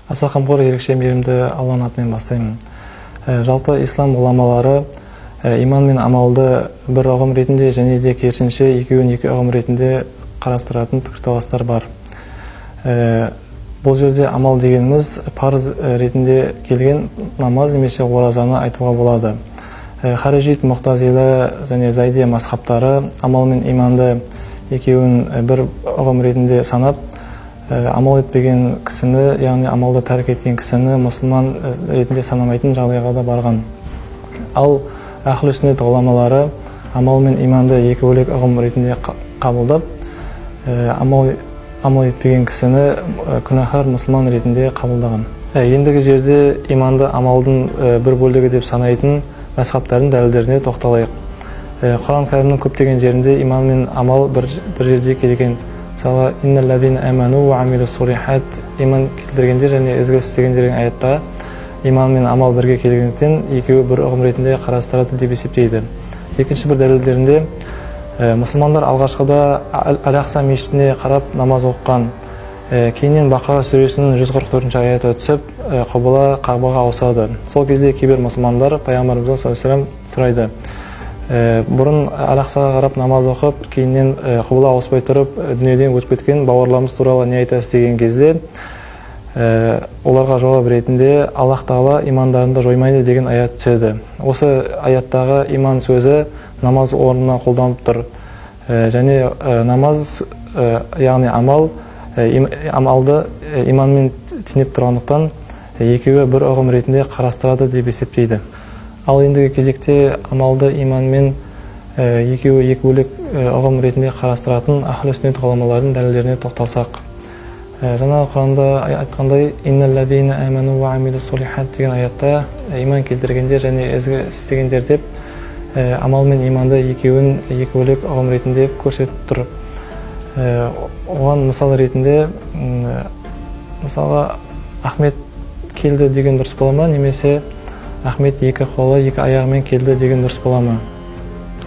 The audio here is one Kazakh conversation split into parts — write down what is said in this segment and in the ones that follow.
Аса қамқор ерекше мейірімді Алланың атымен бастаймын. Жалпы ислам ғұламалары иман мен амалды бір ұғым ретінде және де керісінше екеуін екі ұғым ретінде қарастыратын пікірталастар бар. Бұл жерде амал дегеніміз парыз ретінде келген намаз немесе оразаны айтуға болады. Харижит, Муғтазила және Зайдия мазхабтары амал мен иманды екеуін бір ұғым ретінде санап, амал етпеген кісіні, яғни амалды тәрк еткен кісіні мұсылман ретінде санамайтын жағдайға да барған. Ал Ахлу сүннет ғұламалары амал мен иманды екі бөлек ұғым ретінде қабылдап, амал етпеген кісіні күнәһар мұсылман ретінде қабылдаған. Ендігі жерде иманды амалдың бір бөлігі деп санайтын мазхабтардың дәлелдеріне тоқталайық. Құран кәрімнің көптеген жерінде иман мен амал бір жерде келген. Мысалы, инналлазина аману ва амилус солихат, иман келтіргендер және ізгі істегендер деген аятта иман мен амал бірге келгендіктен екеуі бір ұғым ретінде қарастырады деп есептейді. Екінші бір дәлелдерінде мұсылмандар алғашқыда Әл-Ақса мешітіне қарап намаз оқыған. Кейіннен Бақара сүресінің 144-ші аяты түсіп, құбыла Қағбаға ауысады. Сол кезде кейбір мұсылмандар пайғамбарымыздан саллаллаху алейхи вассалам сұрайды: бұрын Әл-Ақсаға қарап намаз оқып, кейіннен құбыла ауыспай тұрып, дүниеден өтіп кеткен бауырларымыз туралы не айтасыз деген кезде, оларға жауап ретінде Аллах Тағала имандарында жоймайды деген аят түседі. Осы аяттағы иман сөзі намаз орнына қолданып тұр. Және намаз, яғни амалды иманмен теңеп тұрғандықтан екеуі бір ұғым ретінде қарастырады деп есептейді. Ал ендігі кезекте амалды иманмен екеуі екі бөлек ұғым ретінде қарастыратын Ахлу сүннет ғұламаларының дәлелдеріне тоқталсақ. Жаңа Құранда айтқандай, инналлазина аману ва амилус солихат деген аятта иман келтіргендер және ізгі істегендер деп амал мен иманды екеуін екі бөлек ұғым ретінде көрсетіп тұр. Оған мысал ретінде, мысалға Ахмет келді деген дұрыс бола ма, немесе Ахмет екі қолы, екі аяғымен келді деген дұрыс бола ма?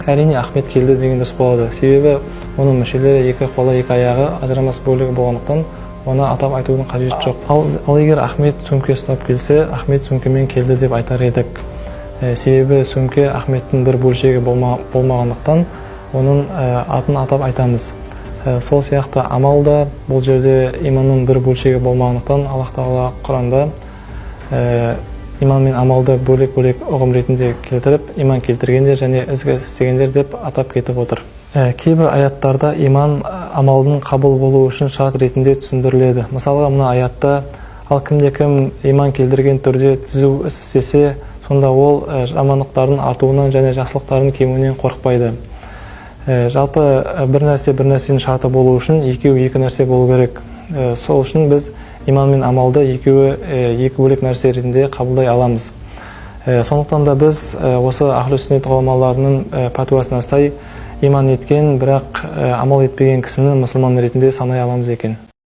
Әрине Ахмет келді деген дұрыс болады. Себебі оның мүшелері екі қолы, екі аяғы ажырамас бөлігі болғандықтан оны атап айтудың қажеті жоқ. Ал егер Ахмет сөмке ұстап келсе, Ахмет сөмкемен келді деп айтар едік. Себебі сөмке Ахметтің бір бөлшегі болмағандықтан оның атын атап айтамыз. Сол сияқты амал да бұл жерде иманның бір бөлшегі болмағандықтан Аллах Тағала Құранда иман мен амалды бөлек-бөлек ұғым ретінде келтіріп, иман келтіргендер және ізгі істегендер деп атап кетіп отыр. Кейбір аяттарда иман амалдың қабыл болуы үшін шарт ретінде түсіндіріледі. Мысалға, мына аятта ал кімде-кім иман келтірген түрде түзу іс істесе, сонда ол жамандықтардың артуынан және жақсылықтардың кемуінен қорықпайды. Жалпы бір нәрсенің шарты болу үшін екеуі екі нәрсе болу керек. Сол үшін біз иман мен амалды екеуі екі бөлек нәрсе ретінде қабылдай аламыз. Сондықтан да біз осы Ахлу сүннет ғұламаларының пәтуасына сай иман еткен, бірақ амал етпеген кісіні мұсылман ретінде санай аламыз екен.